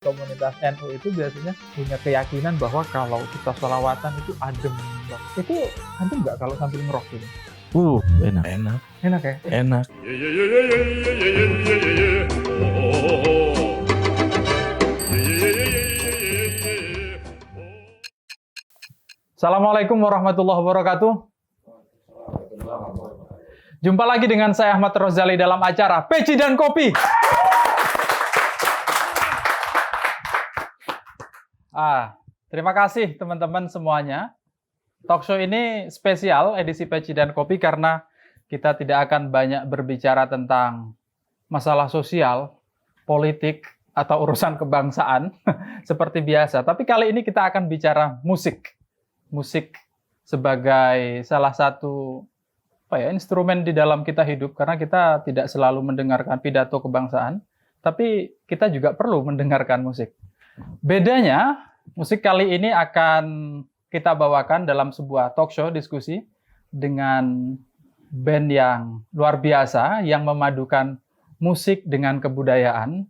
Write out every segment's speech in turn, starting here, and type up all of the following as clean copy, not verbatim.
Komunitas NU itu biasanya punya keyakinan bahwa kalau kita sholawatan itu adem. Itu adem nggak kalau sambil ngerok gitu? Enak. Enak ya? Enak. Assalamualaikum warahmatullahi wabarakatuh. Jumpa lagi dengan saya Ahmad Rozali dalam acara Peci dan Kopi. Terima kasih teman-teman semuanya. Talkshow ini spesial edisi Peci dan Kopi karena kita tidak akan banyak berbicara tentang masalah sosial, politik, atau urusan kebangsaan seperti biasa. Tapi kali ini kita akan bicara musik. Musik sebagai salah satu instrumen di dalam kita hidup, karena kita tidak selalu mendengarkan pidato kebangsaan, tapi kita juga perlu mendengarkan musik. Bedanya, musik kali ini akan kita bawakan dalam sebuah talk show diskusi dengan band yang luar biasa yang memadukan musik dengan kebudayaan.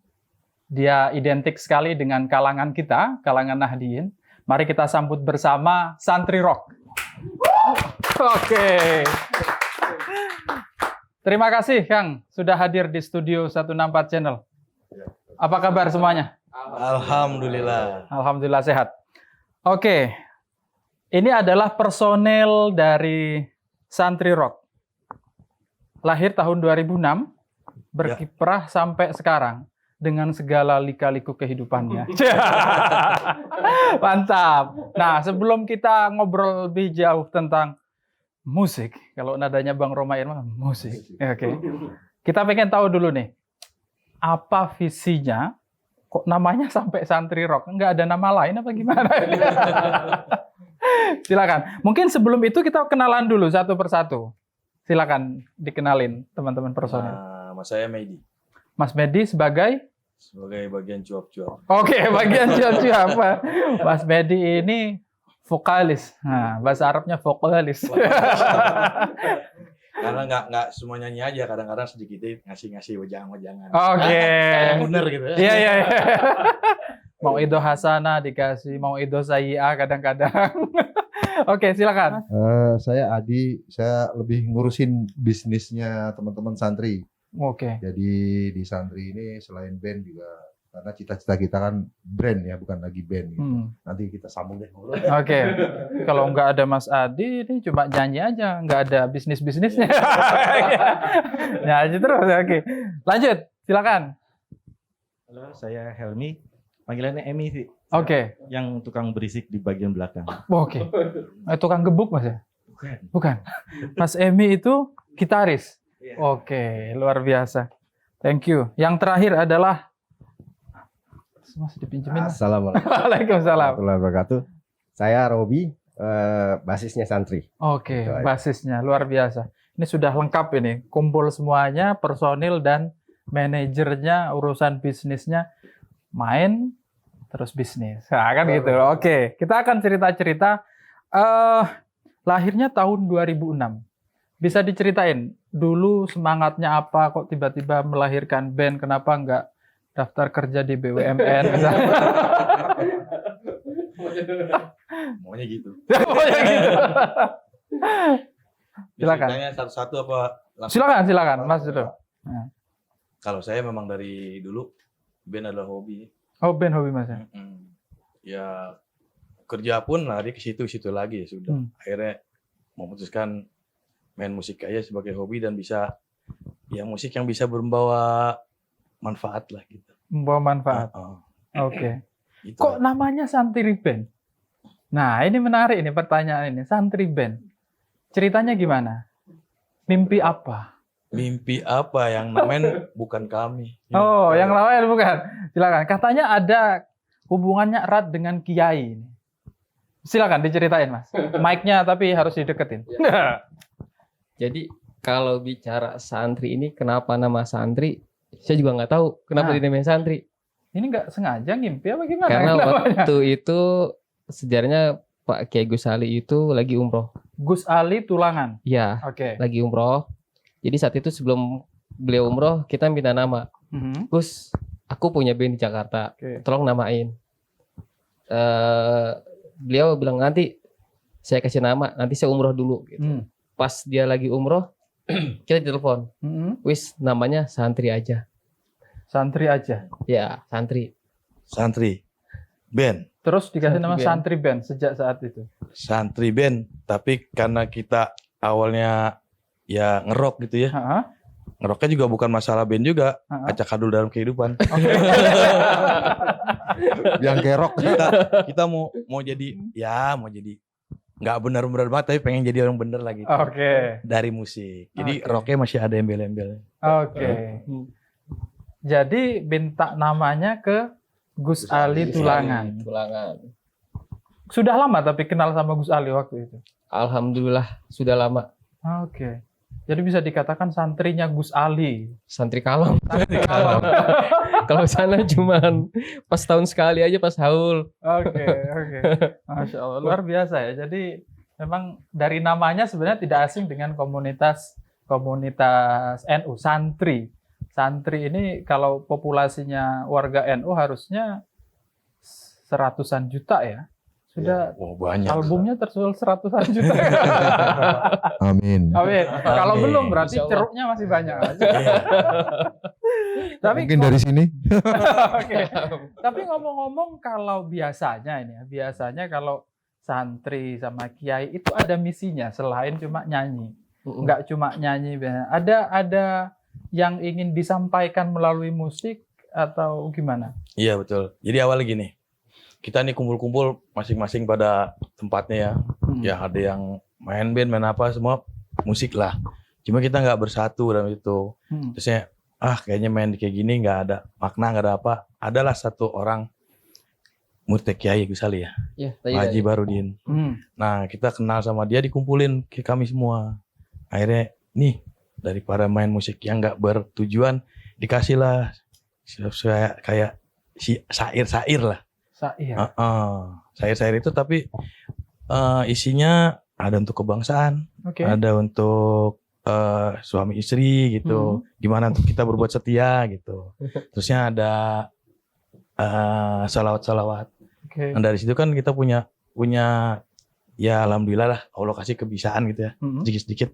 Dia identik sekali dengan kalangan kita, kalangan Nahdien. Mari kita sambut bersama Santri Rock. Oke. Terima kasih Kang sudah hadir di studio 164 Channel. Apa kabar semuanya? Alhamdulillah. Alhamdulillah sehat. Oke. Ini adalah personel dari Santri Rock. Lahir tahun 2006, berkiprah sampai sekarang dengan segala lika-liku kehidupannya. Mantap. Nah, sebelum kita ngobrol lebih jauh tentang musik, kalau nadanya Bang Roma Irma, musik. Oke. Kita pengen tahu dulu nih, apa visinya? Kok namanya sampai Santri Rock? Nggak ada nama lain apa gimana? Silakan. Mungkin sebelum itu kita kenalan dulu satu persatu. Silakan dikenalin teman-teman personel. Mas saya Medi. Mas Medi sebagai bagian cuap-cuap. Oke, bagian cuap-cuap. Mas Medi ini vokalis. Nah, bahasa Arabnya vokalis. Karena nggak semua nyanyi aja, kadang-kadang sedikit ngasih wejangan-wejangan. Oke. Bener gitu ya. Iya. Mau Ido Hasanah dikasih, mau Ido Sayyi'ah kadang-kadang. Oke, silakan. Saya Adi, saya lebih ngurusin bisnisnya teman-teman santri. Oke. Jadi di santri ini selain band juga, karena cita-cita kita kan brand ya, bukan lagi band gitu. Nanti kita sambung deh. Oke. Kalau nggak ada Mas Adi, ini cuma nyanyi aja, nggak ada bisnis-bisnisnya. Nyanyi terus, oke. Lanjut, silakan. Halo, saya Helmi. Panggilannya Emi sih. Oke. Yang tukang berisik di bagian belakang. Oke. Tukang gebuk Mas ya? Bukan. Mas Emi itu gitaris. Oke, luar biasa. Thank you. Yang terakhir adalah Mas dipinjemin. Assalamualaikum Waalaikumsalam. warahmatullahi wabarakatuh. Saya Robi, basisnya santri. Oke, Itu aja. basisnya luar biasa. Ini sudah lengkap ini, kumpul semuanya, personil dan manajernya, urusan bisnisnya, main terus bisnis. Nah, kan gitu. Oke, kita akan cerita-cerita. Lahirnya tahun 2006. Bisa diceritain dulu semangatnya apa, kok tiba-tiba melahirkan band, kenapa nggak daftar kerja di BUMN misalnya? Maunya gitu. Pokoknya gitu. Silakan. Ceritanya satu-satu apa? langsung? Silakan, Mas dulu. Kalau saya memang dari dulu band adalah hobi. Oh, band hobi Mas ya? Ya kerja pun lari ke situ lagi ya sudah. Akhirnya memutuskan main musik aja sebagai hobi dan bisa musik yang bisa membawa manfaat lah gitu. Membawa manfaat. Oke. Gitu. Kok namanya Santri Band? Nah, ini menarik ini pertanyaan ini. Santri Band. Ceritanya gimana? Mimpi apa? Mimpi apa yang main bukan kami. Oh, yang lain bukan. Silakan. Katanya ada hubungannya erat dengan kiai. Silakan diceritain, Mas. Mic-nya tapi harus dideketin. Jadi kalau bicara santri ini, kenapa nama santri? Saya juga nggak tahu kenapa dinamain santri. Ini nggak sengaja ngimpi apa gimana? Karena namanya? waktu itu sejarahnya Pak Kiai Gus Ali itu lagi umroh. Gus Ali Tulangan. Ya, Oke. lagi umroh. Jadi saat itu sebelum beliau umroh, kita minta nama. Gus, aku punya band di Jakarta, Oke. tolong namain. Beliau bilang nanti saya kasih nama, nanti saya umroh dulu. Gitu. Pas dia lagi umroh, kita telepon, wis namanya Santri aja. Santri aja. Ya, Santri. Santri band. Terus dikasih Santri nama Band. Santri Band sejak saat itu. Santri band, tapi karena kita awalnya ya ngerok gitu ya. Heeh. Ngeroknya juga bukan masalah band juga, Heeh. acak adul dalam kehidupan. Yang kerok. Kita mau jadi nggak benar-benar banget, tapi pengen jadi orang bener lah gitu. Oke. Dari musik. Jadi Oke. rocknya masih ada embel-embel. Oke. Jadi minta namanya ke Gus Ali Tulangan. Tulangan. Sudah lama tapi kenal sama Gus Ali waktu itu. Alhamdulillah sudah lama. Oke. Jadi bisa dikatakan santrinya Gus Ali. Santri kalong. Santri kalong. Kalau sana cuman pas tahun sekali aja pas haul. Oke. Masya Allah, luar biasa ya. Jadi memang dari namanya sebenarnya tidak asing dengan komunitas NU, santri. Santri ini kalau populasinya warga NU harusnya seratusan juta ya. Sudah Oh banyak. albumnya terjual seratusan juta. Amin. Amin. Kalau Amin. belum berarti Insya Allah. ceruknya masih banyak. Tapi Mungkin dari sini. Oke. Tapi ngomong-ngomong kalau biasanya kalau santri sama kiai itu ada misinya selain cuma nyanyi. Enggak cuma nyanyi, ada yang ingin disampaikan melalui musik atau gimana? Iya betul. Jadi awalnya gini, kita nih kumpul-kumpul masing-masing pada tempatnya ya. Ya ada yang main band, main apa, semua musik lah. Cuma kita nggak bersatu dalam itu. Terusnya, kayaknya main kayak gini nggak ada makna, nggak ada apa. Adalah satu orang murid Kiai Gus Ali ya, Ya, Pak Haji Barudin. Nah kita kenal sama dia, dikumpulin ke kami semua. Akhirnya nih daripada main musik yang nggak bertujuan, dikasihlah kayak syair-syair lah. Iya. Syair-syair itu tapi isinya ada untuk kebangsaan, Oke. ada untuk suami istri gitu, gimana untuk kita berbuat setia gitu. Terusnya ada salawat-salawat. Oke. Nah, dari situ kan kita punya ya alhamdulillah lah Allah kasih kebiasaan gitu ya, sedikit-sedikit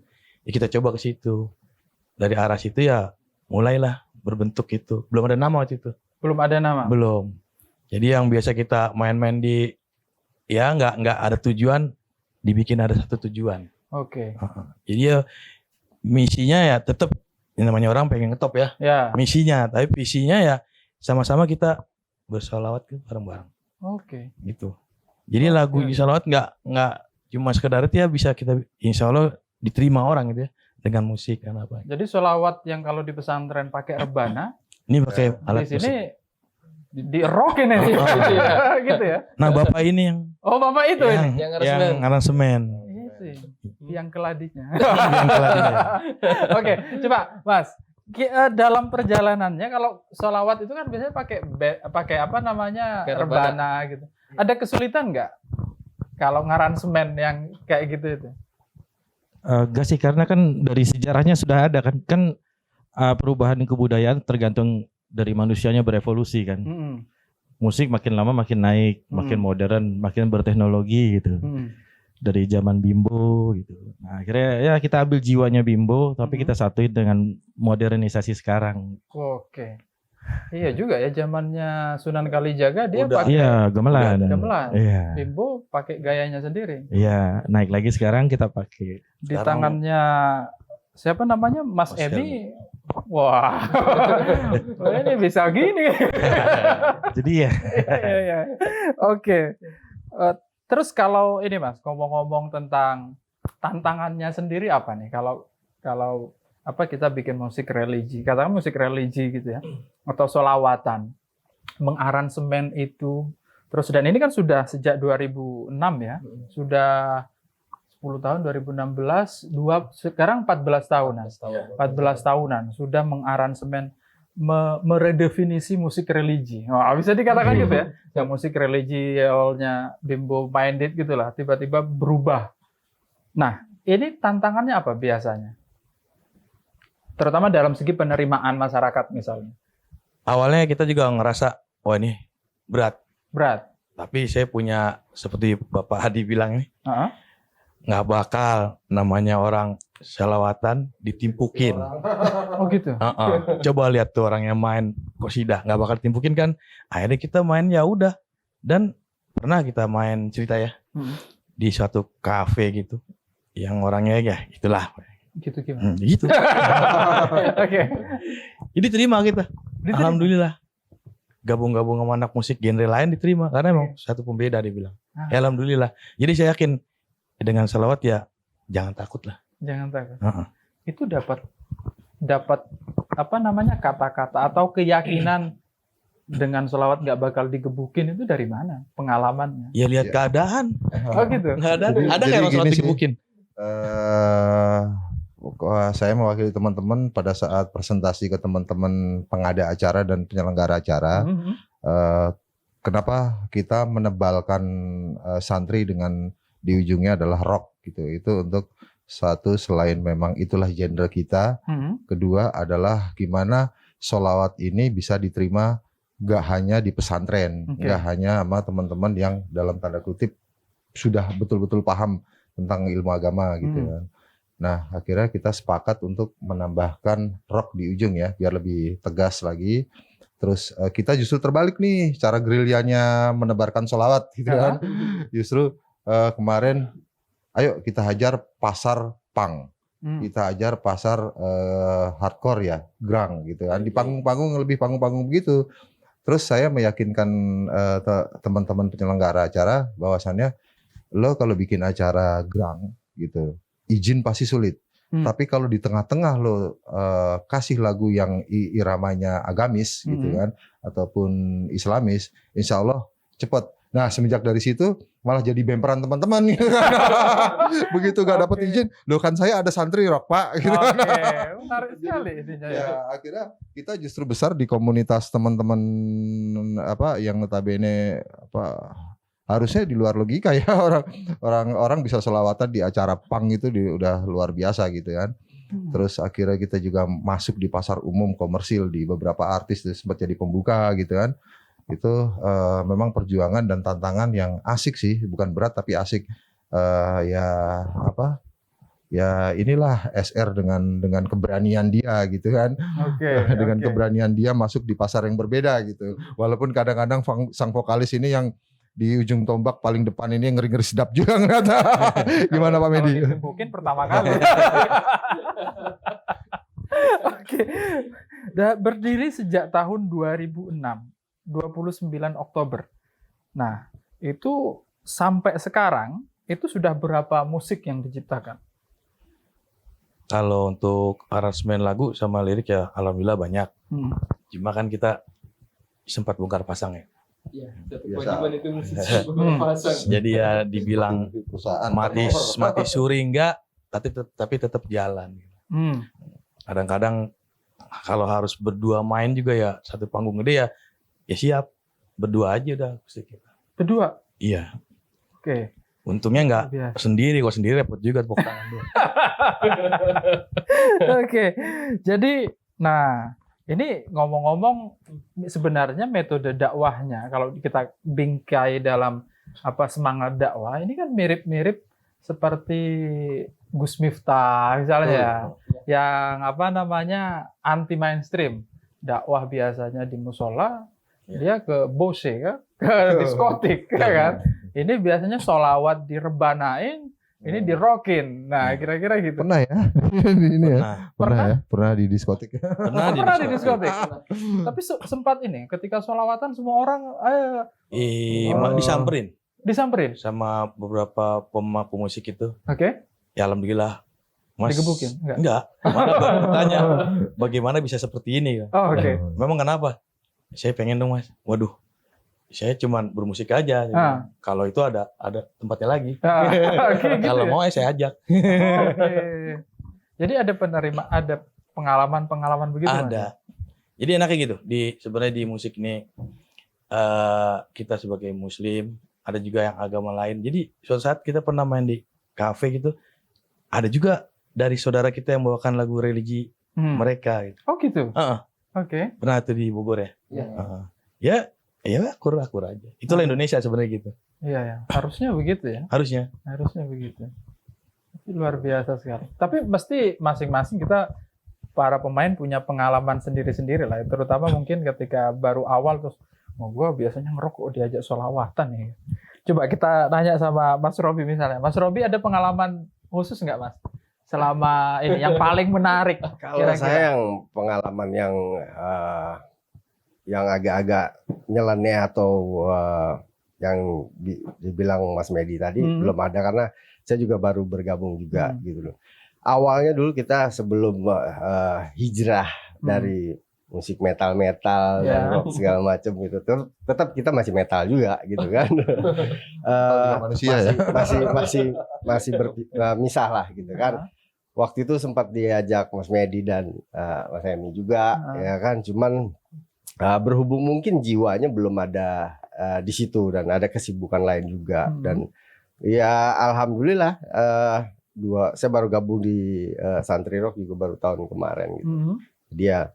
ya kita coba ke situ. Dari arah situ ya mulailah berbentuk itu. Belum ada nama waktu itu. Belum ada nama. Belum. Jadi yang biasa kita main-main di ya nggak ada tujuan, dibikin ada satu tujuan. Oke. Jadi ya misinya ya tetap, ini namanya orang pengen ngetop ya. Ya. Misinya, tapi visinya ya sama-sama kita bersolawat bareng-bareng Oke. gitu. Jadi lagu salawat nggak cuma sekedar itu ya, bisa kita insya Allah diterima orang gitu ya dengan musik dan apa. Jadi sholawat yang kalau di pesantren pakai rebana, Ini pakai di alat sini musik. di rock ini gitu ya. Nah bapak ini yang Oh, Bapak itu ini. Yang aransemen. Itu yang keladinya. Yang keladinya. Oke, coba Mas. Dalam perjalanannya kalau sholawat itu kan biasanya pakai apa namanya Pakai rebana gitu. Ada kesulitan nggak kalau ngaransemen yang kayak gitu itu? Enggak sih, karena kan dari sejarahnya sudah ada kan perubahan kebudayaan tergantung dari manusianya berevolusi kan. Musik makin lama makin naik, makin modern, makin berteknologi gitu. Dari zaman Bimbo gitu. Nah, akhirnya ya kita ambil jiwanya Bimbo tapi kita satuin dengan modernisasi sekarang. Oke. Iya juga ya, zamannya Sunan Kalijaga dia Udah. pakai Iya, gamelan. gamelan. Iya. Bimbo pakai gayanya sendiri. Iya, naik lagi sekarang kita pakai. Di Sekarang- tangannya siapa namanya? Mas Mas Emi. Wah. Wah, ini bisa gini. Jadi ya Iya. Oke. Terus kalau ini Mas, ngomong-ngomong tentang tantangannya sendiri apa nih? Kalau apa kita bikin musik religi, katakan musik religi gitu ya, atau sholawatan, mengaransemen itu, terus dan ini kan sudah sejak 2006 ya, sudah 10 tahun, 2016, sekarang 14 tahunan. 14 tahunan sudah mengaransemen, meredefinisi musik religi. Oh, bisa dikatakan gitu ya. Yang musik religi awalnya Bimbo minded gitulah, tiba-tiba berubah. Nah, ini tantangannya apa biasanya? Terutama dalam segi penerimaan masyarakat misalnya. awalnya kita juga ngerasa, wah ini berat. Berat. Tapi saya punya, seperti Bapak Hadi bilang nih, Heeh. nggak bakal namanya orang selawatan ditimpukin. Oh gitu. Coba lihat tuh orang yang main qasidah, nggak bakal ditimpukin kan. Akhirnya kita main ya udah. Dan pernah kita main cerita ya, di suatu kafe gitu, yang orangnya ya itulah. Gitu gimana? Gitu. Oke. Jadi terima kita. Diterima? Alhamdulillah. Gabung-gabung sama anak musik genre lain diterima. Karena emang satu pembeda dia bilang. Ya, alhamdulillah. Jadi saya yakin dengan salawat ya jangan takut lah. Jangan takut. Itu dapat apa namanya kata-kata atau keyakinan dengan sholawat nggak bakal digebukin itu dari mana pengalamannya? Ya lihat keadaan. Oh gitu. Nggak ada. Jadi- Ada jadi nggak yang gini sholat sih. digebukin? Saya mewakili teman-teman pada saat presentasi ke teman-teman pengada acara dan penyelenggara acara. Kenapa kita menebalkan santri dengan di ujungnya adalah rock gitu? Itu untuk satu, selain memang itulah genre kita. Kedua adalah gimana sholawat ini bisa diterima gak hanya di pesantren, gak hanya sama teman-teman yang dalam tanda kutip sudah betul-betul paham tentang ilmu agama gitu kan. Nah akhirnya kita sepakat untuk menambahkan rock di ujung ya, biar lebih tegas lagi. Terus kita justru terbalik nih cara gerilyanya menebarkan sholawat gitu kan. Justru kemarin ayo kita hajar pasar punk, kita hajar pasar hardcore ya, grang gitu kan. Di panggung-panggung lebih panggung-panggung begitu. Terus saya meyakinkan teman-teman penyelenggara acara bahwasannya lo kalau bikin acara grang gitu, izin pasti sulit. Tapi kalau di tengah-tengah lo kasih lagu yang iramanya agamis gitu kan, ataupun islamis, insya Allah cepat. Nah semenjak dari situ malah jadi bemperan teman-teman gitu kan. Begitu gak dapat izin, loh kan saya ada santri rock pak gitu. Oke, menarik sekali intinya ya. Ya akhirnya kita justru besar di komunitas teman-teman apa yang notabene apa harusnya di luar logika ya, orang bisa selawatan di acara pang itu udah luar biasa gitu kan. Terus akhirnya kita juga masuk di pasar umum komersil, di beberapa artis sempat jadi pembuka gitu kan. Itu memang perjuangan dan tantangan yang asik sih, bukan berat tapi asik. Ya apa? Ya inilah SR dengan keberanian dia gitu kan. Dengan keberanian dia masuk di pasar yang berbeda gitu. Walaupun kadang-kadang sang vokalis ini yang di ujung tombak paling depan ini ngeri-ngeri sedap juga ngeliat. Gimana Pak Medi? Mungkin pertama kali. Oke. Berdiri sejak tahun 2006, 29 Oktober. Nah, itu sampai sekarang itu sudah berapa musik yang diciptakan? Kalau untuk aransemen lagu sama lirik ya alhamdulillah banyak. Cuma kan kita sempat bongkar pasang ya. Iya, Biasa. kewajiban itu pasang. Jadi ya dibilang Perusahaan mati suri enggak, tapi tetap jalan. Kadang-kadang kalau harus berdua main juga ya satu panggung gede ya siap berdua aja udah musik kita. Berdua? Iya. Oke. Untungnya enggak Biasa. sendiri, kalau sendiri repot juga tepuk tangan dulu. Oke. Jadi, nah ini ngomong-ngomong sebenarnya metode dakwahnya kalau kita bingkai dalam apa semangat dakwah ini kan mirip-mirip seperti Gus Miftah misalnya yang apa namanya anti mainstream, dakwah biasanya di musola, dia ke bose kan, ke diskotik kan. Ini biasanya sholawat direbanain, ini dirokin. Nah, kira-kira gitu. Pernah ya? Ini ya. Pernah di diskotik. Pernah di diskotik. Tapi sempat ini ketika sholawatan semua orang Disamperin disamperin. sama beberapa pemusik itu. Oke. Ya alhamdulillah. Mas, Digebukin? Enggak. Malah bertanya bagaimana bisa seperti ini? Oh, oke. Memang kenapa? Saya pengen dong mas. Waduh, saya cuman bermusik aja. Kalau itu ada tempatnya lagi. Oke, gitu Kalau ya? mau saya ajak. Oke. Jadi ada pengalaman begitu Mas? Ada. Jadi enaknya gitu. Sebenarnya di musik ini kita sebagai muslim, ada juga yang agama lain. Jadi suatu saat kita pernah main di kafe gitu, ada juga dari saudara kita yang membawakan lagu religi mereka gitu. Oh gitu. Oke. Pernah tuh di Bogor ya? Iya. Ya akur aja. Itulah Indonesia sebenarnya gitu. Iya ya, harusnya begitu ya. Harusnya. Harusnya begitu. Itu luar biasa sekali. Tapi mesti masing-masing kita para pemain punya pengalaman sendiri-sendiri lah. Terutama mungkin ketika baru awal terus, gue biasanya ngerokok diajak sholawatan ya. Coba kita tanya sama Mas Robi misalnya. Mas Robi ada pengalaman khusus nggak Mas? Selama ini yang paling menarik. Kalau Kira-kira. saya yang pengalaman yang agak-agak nyeleneh atau yang dibilang Mas Medi tadi belum ada karena saya juga baru bergabung juga gitu loh. Awalnya dulu kita sebelum hijrah dari musik metal dan rock segala macam gitu. Tetap kita masih metal juga gitu kan. Manusia ya. Masih bermisah lah gitu kan. Waktu itu sempat diajak Mas Medi dan Mas Emi juga ya kan, cuman berhubung mungkin jiwanya belum ada di situ dan ada kesibukan lain juga dan ya alhamdulillah saya baru gabung di Santri Rock juga baru tahun kemarin gitu. Dia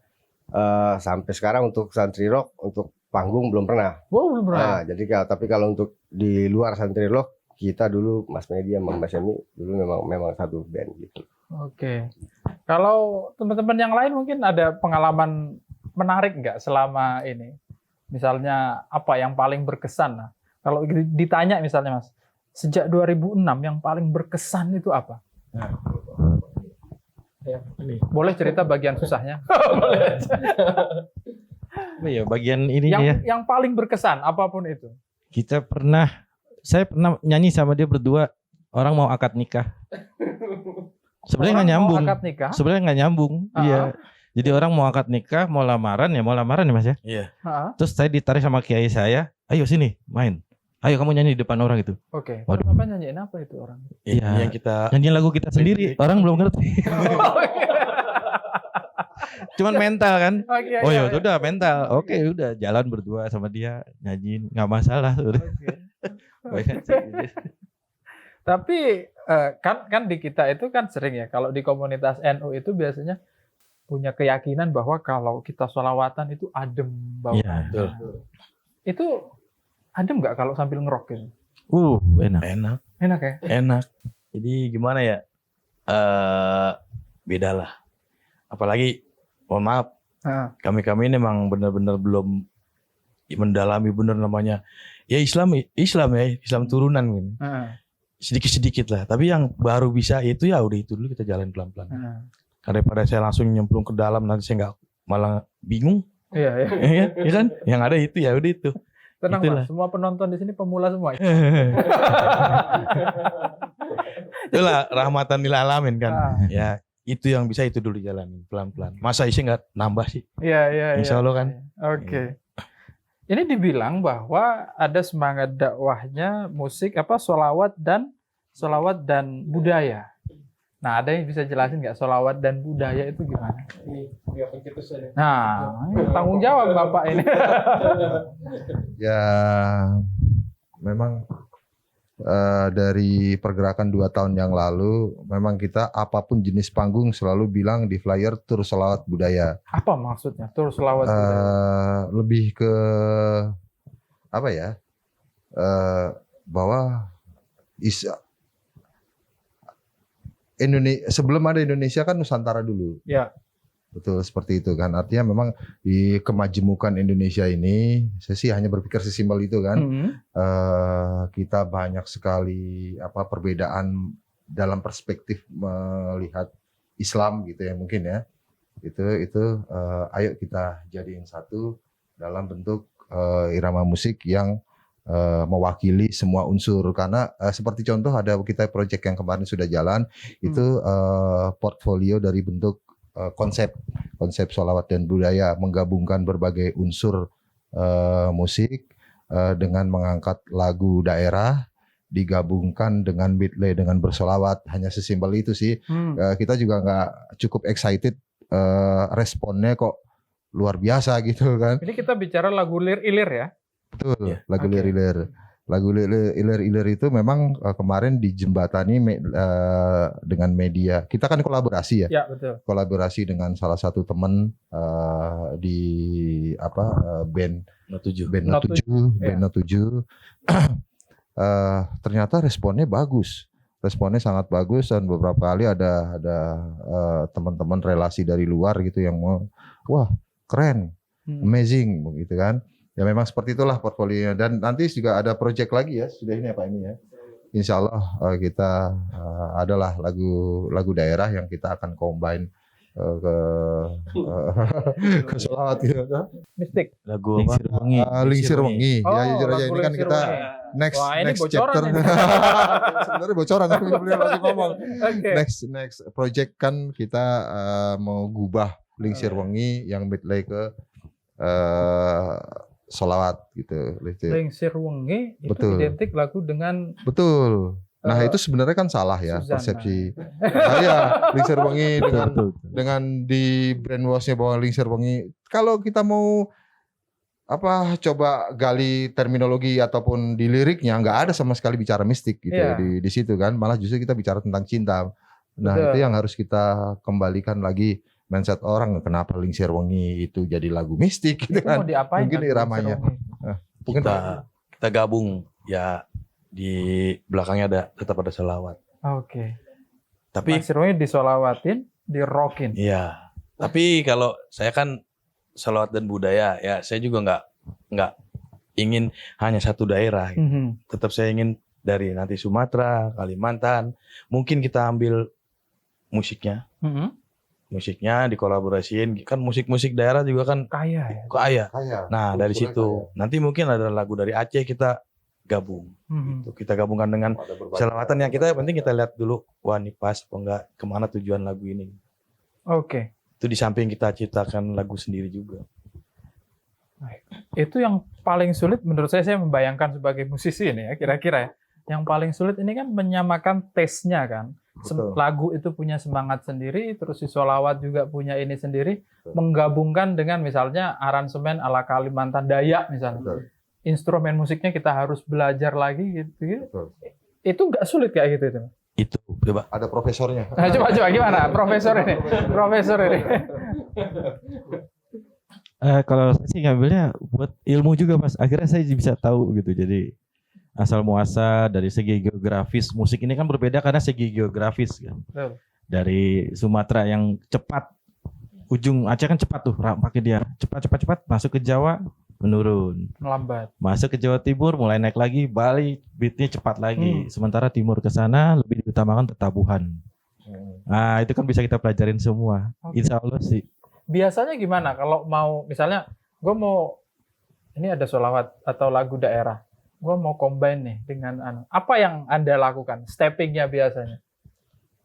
sampai sekarang untuk Santri Rock untuk panggung belum pernah. Wow, belum pernah. Nah, jadi tapi kalau untuk di luar Santri Rock kita dulu Mas Medi sama Mas Emi dulu memang satu band gitu. Oke. Kalau teman-teman yang lain mungkin ada pengalaman menarik nggak selama ini? Misalnya apa yang paling berkesan? Nah, kalau ditanya misalnya Mas, sejak 2006 yang paling berkesan itu apa? Boleh cerita bagian susahnya? Ya bagian ininya ya. Yang paling berkesan apapun itu. Saya pernah nyanyi sama dia berdua, orang mau akad nikah. Sebenarnya nggak nyambung. Mau akad nikah? Sebenarnya nggak nyambung. Iya. Jadi orang mau akad nikah, mau lamaran ya Mas ya. Iya. Terus saya ditarik sama kiai saya, ayo sini main. Ayo kamu nyanyi di depan orang itu. Oke. Waduh. Apa nyanyiin apa itu orang? Iya. Yang kita Nyanyi lagu kita sendiri, orang belum ngerti. Cuman mental kan. Oh ya sudah mental. Oke, udah jalan berdua sama dia nyanyiin, nggak masalah. Tapi kan di kita itu kan sering ya, kalau di komunitas NU itu biasanya punya keyakinan bahwa kalau kita sholawatan itu adem bawaannya. Iya. Itu adem nggak kalau sambil ngerok gitu? Enak. Enak ya? enak. Jadi gimana ya? Beda lah. Apalagi mohon maaf, kami ini memang benar-benar belum mendalami benar namanya ya Islam turunan gitu. Sedikit-sedikit lah. Tapi yang baru bisa itu ya udah itu dulu kita jalan pelan-pelan. Daripada saya langsung nyemplung ke dalam nanti saya nggak malah bingung. Iya. Iya kan? Yang ada itu ya udah itu. Tenang Itulah. Mas, semua penonton di sini pemula semua. Itulah rahmatan lil alamin kan. Ya itu yang bisa itu dulu jalanin pelan-pelan. Masa isi nggak nambah sih? Iya. Insya Allah kan. Oke. Ini dibilang bahwa ada semangat dakwahnya musik sholawat dan budaya. Nah, ada yang bisa jelasin nggak sholawat dan budaya itu gimana? Nah, tanggung jawab Bapak ini. Ya memang dari pergerakan 2 tahun yang lalu memang kita apapun jenis panggung selalu bilang di flyer tur sholawat budaya. Apa maksudnya tur sholawat budaya? Lebih ke apa ya? Bahwa sebelum ada Indonesia kan Nusantara dulu. Ya. Betul seperti itu kan. Artinya memang di kemajemukan Indonesia ini, saya sih hanya berpikir sesimpel itu kan. Kita banyak sekali perbedaan dalam perspektif melihat Islam gitu ya mungkin ya. Itu ayo kita jadiin satu dalam bentuk irama musik yang mewakili semua unsur karena seperti contoh ada kita proyek yang kemarin sudah jalan itu portfolio dari bentuk konsep sholawat dan budaya menggabungkan berbagai unsur musik dengan mengangkat lagu daerah digabungkan dengan medley dengan bersolawat hanya sesimpel itu sih. Kita juga nggak cukup excited responnya kok luar biasa gitu kan. Ini kita bicara lagu lir-ilir ya. Betul, Ya, lagu lirik. Lagu Ilir-Ilir itu memang kemarin dijembatani dengan media. Kita kan kolaborasi ya. Ya, betul. Kolaborasi dengan salah satu teman di band Not 7. band Not 7, band Not 7. Ternyata responnya bagus. Responnya sangat bagus dan beberapa kali ada teman-teman relasi dari luar gitu yang mau, wah keren, amazing begitu kan. Ya memang seperti itulah portfolionya, dan nanti juga ada project lagi ya, sudah ini apa ini ya. Insya Allah kita adalah lagu daerah yang kita akan combine ke sholawat gitu. Mistik. Lagu apa? Lingsir Wengi. Lingsir Wengi. Oh, Ya jujur aja lagu ini kan Lingsir kita Wengi. next Wah, ini bocoran chapter. ini. Sebenarnya bocoran tapi beliau lagi ngomong. Oke. Next project kan kita mau gubah Lingsir Wengi yang medley ke sholawat gitu. Lingsir Wengi itu Betul. identik lagu dengan Betul. Nah itu sebenarnya kan salah ya Suzana. persepsi. Ya Lingsir Wengi Betul. dengan di brainwashnya bahwa Lingsir Wengi. Kalau kita mau coba gali terminologi ataupun di liriknya nggak ada sama sekali bicara mistik gitu Iya. di situ kan, malah justru kita bicara tentang cinta. Nah Betul. itu yang harus kita kembalikan lagi mindset orang, kenapa Lingsir Wengi itu jadi lagu mistik gitu itu mau kan. diapain? Mungkin lagu iramanya. Lingsir Wengi? Mungkin Kita gabung ya, di belakangnya tetap ada selawat. Oke. Tapi Lingsir Wengi disolawatin, dirockin. iya. Tapi kalau saya kan selawat dan budaya ya, saya juga nggak ingin hanya satu daerah. Tetap saya ingin dari nanti Sumatera, Kalimantan. Mungkin kita ambil musiknya. Musiknya dikolaborasiin, kan musik-musik daerah juga kan Kaya ya. kaya. kaya. Nah dari Kulturnya situ nanti mungkin ada lagu dari Aceh kita gabung. Gitu. Kita gabungkan dengan Ada berbagai- selawatan yang kita, yang penting kita lihat dulu, wah ini pas apa enggak, kemana tujuan lagu ini. Oke. Itu di samping kita ciptakan lagu sendiri juga. Itu yang paling sulit menurut saya membayangkan sebagai musisi ini ya, kira-kira ya. Yang paling sulit ini kan menyamakan taste-nya kan. Betul. Lagu itu punya semangat sendiri, terus si sholawat juga punya ini sendiri, menggabungkan dengan misalnya aransemen ala Kalimantan Dayak misalnya. Betul. Instrumen musiknya kita harus belajar lagi gitu. Betul. Itu nggak sulit kayak gitu itu. Itu coba. Ada profesornya. Nah, coba gimana Profesor ini? Profesor ini. Kalau saya sih ngambilnya buat ilmu juga Mas. Akhirnya saya bisa tahu gitu. Jadi asal muasal dari segi geografis, musik ini kan berbeda karena segi geografis kan. Betul. Dari Sumatera yang cepat, ujung Aceh kan cepat tuh, pakai dia cepat masuk ke Jawa menurun, Melambat. masuk ke Jawa Timur mulai naik lagi, Bali beatnya cepat lagi. Sementara timur ke sana lebih diutamakan tetabuhan. Nah itu kan bisa kita pelajarin semua. Oke. Insya Allah sih. Biasanya gimana kalau mau misalnya gue mau ini ada sholawat atau lagu daerah, gue mau combine nih dengan apa yang Anda lakukan steppingnya biasanya?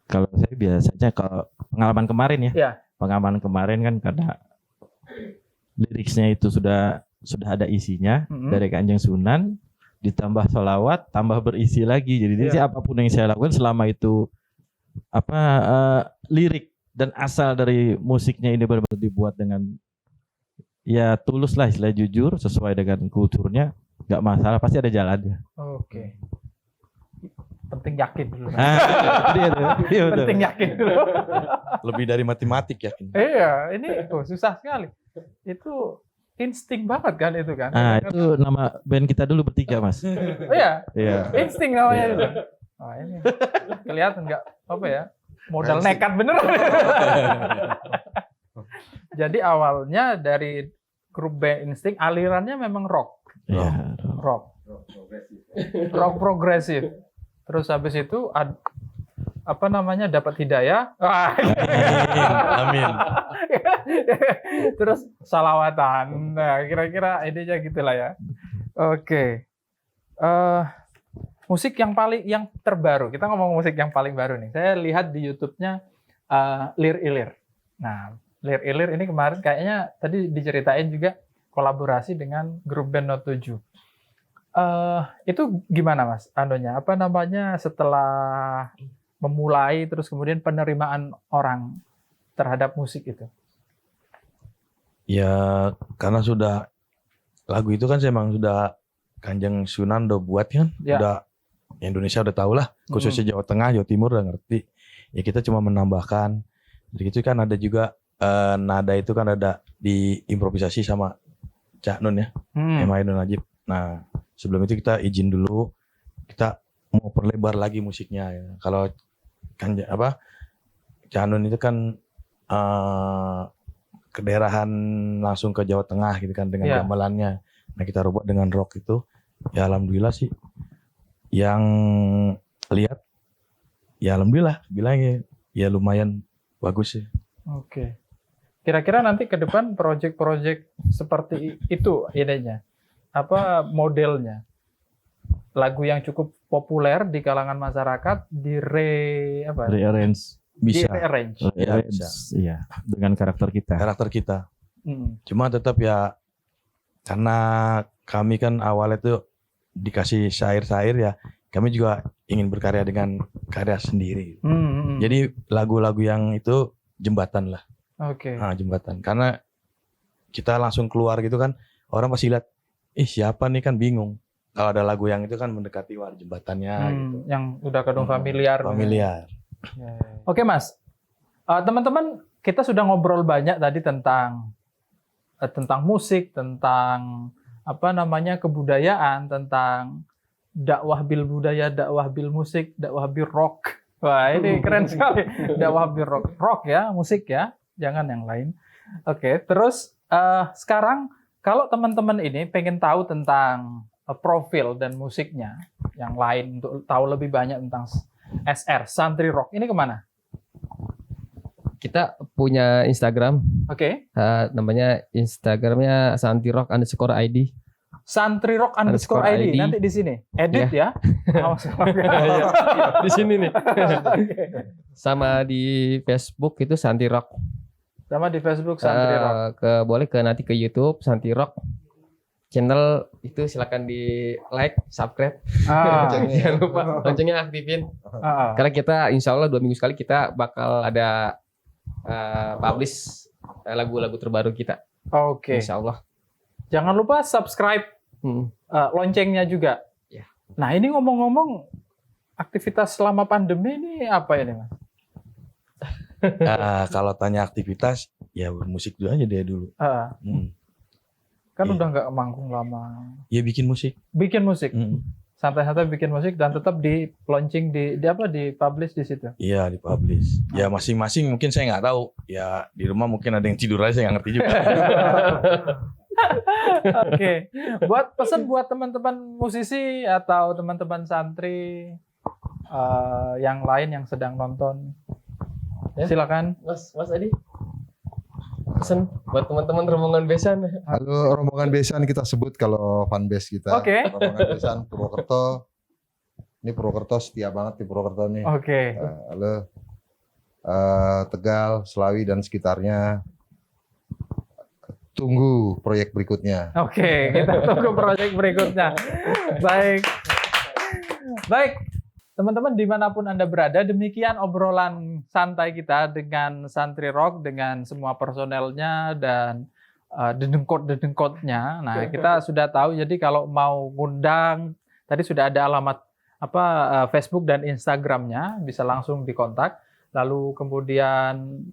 Kalau saya biasanya kalau pengalaman kemarin ya, Ya. pengalaman kemarin kan karena liriknya itu sudah ada isinya dari Kanjeng Sunan, ditambah sholawat, tambah berisi lagi. Jadi apapun yang saya lakukan selama itu lirik dan asal dari musiknya ini benar-benar dibuat dengan ya tulus lah, istilah jujur sesuai dengan kulturnya, nggak masalah, pasti ada jalannya. Oke. Penting yakin dulu. Iya, betul. Penting yakin dulu. Lebih dari matematik ya. Iya, ini susah sekali. Itu insting banget kan itu kan. Nah itu nama band kita dulu bertiga Mas. Iya. Iya. Insting namanya itu. Wah ini kelihatan nggak apa ya? Modal nekat bener. Jadi awalnya dari grup band Insting, alirannya memang rock. Iya. Rock progresif. Terus habis itu dapat hidayah. Amin. Terus salawatan. Nah, kira-kira idenya gitulah ya. Oke. Musik yang terbaru. Kita ngomong musik yang paling baru nih. Saya lihat di YouTube-nya Lir Ilir. Nah, Lir Ilir ini kemarin kayaknya tadi diceritain juga kolaborasi dengan grup band Not 7. Itu gimana Mas? Setelah memulai terus kemudian penerimaan orang terhadap musik itu? Ya karena lagu itu kan memang sudah Kanjeng Sunan udah buat kan, Ya. udah Indonesia udah tahu lah, khususnya Jawa Tengah, Jawa Timur udah ngerti. Ya kita cuma menambahkan. Jadi itu kan ada juga nada itu kan ada diimprovisasi sama Cak Nun ya, Emai Nun Najib. Nah sebelum itu kita izin dulu, kita mau perlebar lagi musiknya. Ya. Kalau kan Cak Nun itu kan kedaerahan langsung ke Jawa Tengah gitu kan dengan gamelannya. Nah kita rubah dengan rock itu, ya alhamdulillah sih. Yang lihat, ya alhamdulillah bilangnya ya lumayan bagus sih. Oke. Kira-kira nanti ke depan proyek-proyek seperti itu idenya. Apa modelnya? Lagu yang cukup populer di kalangan masyarakat Rearrange. Bisa. Di-rearrange. Ya, bisa. Iya, dengan karakter kita. Karakter kita. Cuma tetap ya karena kami kan awalnya tuh dikasih syair-syair ya, kami juga ingin berkarya dengan karya sendiri. Jadi lagu-lagu yang itu jembatan lah. Oke. Nah, jembatan. Karena kita langsung keluar gitu kan, orang pasti lihat, siapa nih kan bingung. Kalau ada lagu yang itu kan mendekati jembatannya gitu. Yang udah kadung familiar. Familiar. Oke Mas, teman-teman kita sudah ngobrol banyak tadi tentang musik, tentang kebudayaan, tentang dakwah bil budaya, dakwah bil musik, dakwah bil rock. Wah ini keren sekali, dakwah bil rock ya, musik ya, jangan yang lain. Oke, terus sekarang kalau teman-teman ini pengen tahu tentang profil dan musiknya yang lain untuk tahu lebih banyak tentang SR, Santri Rock, ini kemana? Kita punya Instagram, Oke. namanya Instagramnya santrirock_id. Santri Rock _ID. Nanti di sini. Edit ya. Di sini nih. Sama di Facebook itu Santri Rock. Sama di Facebook Santri Rock. Boleh nanti ke YouTube Santri Rock. Channel itu silakan di like, subscribe. Jangan lupa loncengnya aktifin. Karena kita insya Allah 2 minggu sekali kita bakal ada publish lagu-lagu terbaru kita. Oke. Insya Allah. Jangan lupa subscribe loncengnya juga. Ya. Nah ini ngomong-ngomong aktivitas selama pandemi ini apa ini Mas? Kalau tanya aktivitas, ya bermusik dulu aja dia dulu. Kan udah nggak manggung lama. Ya bikin musik. Bikin musik. Santai-santai bikin musik dan tetap di launching di publish di situ. Iya, di publish. Ya masing-masing mungkin saya nggak tahu. Ya di rumah mungkin ada yang tidur aja, saya nggak ngerti juga. Oke. Pesan buat teman-teman musisi atau teman-teman santri yang lain yang sedang nonton. Ya. Silakan. Mas Adi. Pesan buat teman-teman rombongan Besan. Halo rombongan Besan kita sebut kalau fanbase kita. Oke. Rombongan Besan Purwokerto. Ini Purwokerto setia banget di Purwokerto nih. Oke. Halo Tegal, Selawi dan sekitarnya. Tunggu proyek berikutnya. Oke, kita tunggu proyek berikutnya. Baik. Teman-teman dimanapun Anda berada, demikian obrolan santai kita dengan Santri Rock, dengan semua personelnya dan dedengkot-dedengkotnya. Nah, kita sudah tahu, jadi kalau mau ngundang, tadi sudah ada alamat Facebook dan Instagramnya, bisa langsung dikontak. Lalu kemudian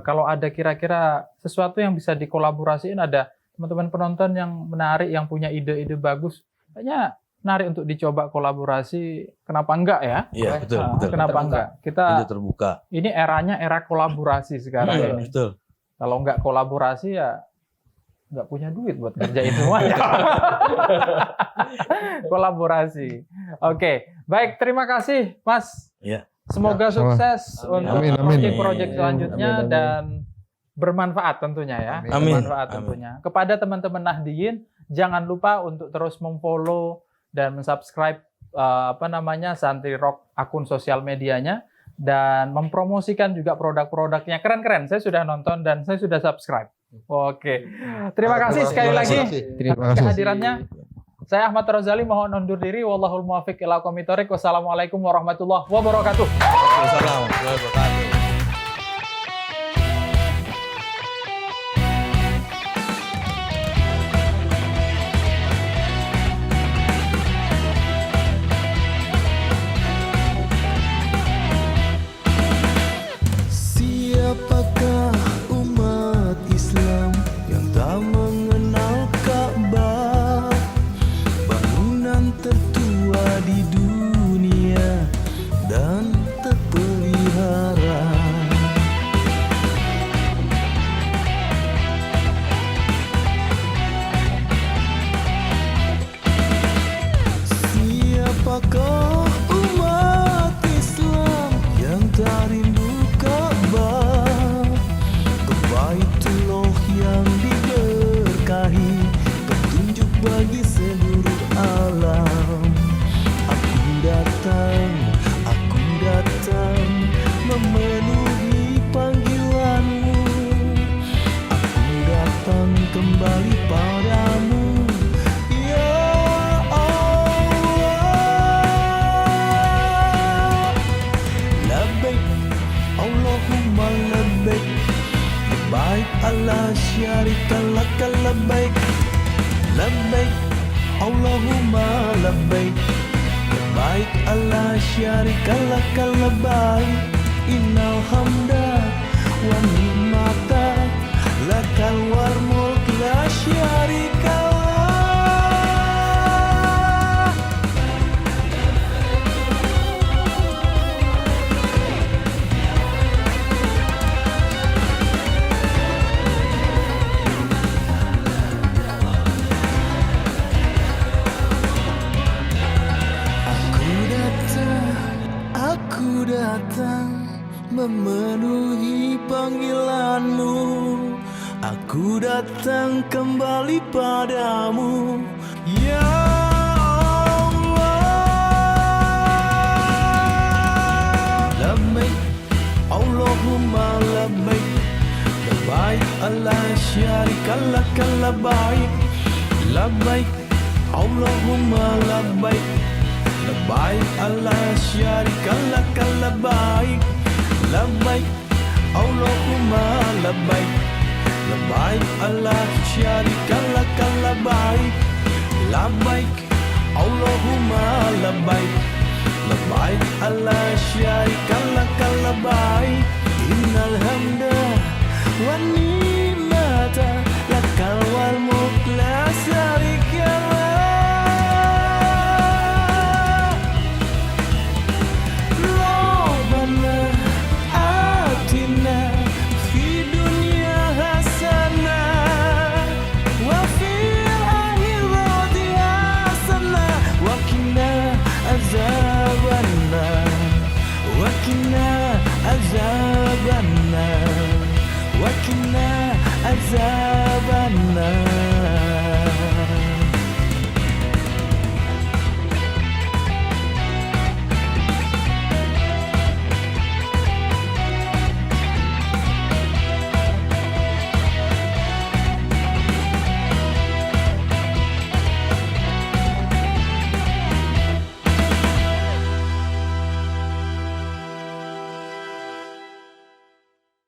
kalau ada kira-kira sesuatu yang bisa dikolaborasiin, ada teman-teman penonton yang menarik, yang punya ide-ide bagus, kayaknya menarik untuk dicoba kolaborasi, kenapa enggak ya? Iya, betul. Kenapa enggak? Kita terbuka. Ini eranya era kolaborasi sekarang. Ini. Betul. Kalau enggak kolaborasi ya nggak punya duit buat kerjain semuanya. Kolaborasi. Oke, baik, terima kasih Mas. Iya. Semoga sukses untuk proyek-proyek selanjutnya Amin. dan bermanfaat tentunya ya. Amin. Bermanfaat tentunya. Kepada teman-teman Nahdiyin, jangan lupa untuk terus memfollow dan mensubscribe Santri Rock akun sosial medianya dan mempromosikan juga produk-produknya. Keren-keren. Saya sudah nonton dan saya sudah subscribe. Oke. Terima kasih sekali lagi atas kehadirannya. Saya Ahmad Rozali mohon undur diri. Wallahul muwaffiq ila aqwamit thoriq. Wassalamualaikum warahmatullahi wabarakatuh. Waalaikumsalam warahmatullahi wabarakatuh. labbaik Allah syarikallah labbaik innal hamda wa ni'mata lakal wal mulk la syarikalah. Aku datang memenuhi panggilanmu. Aku datang kembali padamu, ya Allah. Labbaik Allahumma labbaik, labbaik Allah syarikallah labbaik, labbaik Allahumma labbaik, labbaik Allah syarikallah labbaik, labbaik Allahumma labbaik, labbaik Allah syarikallah labbaik, labbaik Allahumma labbaik, labbaik Allah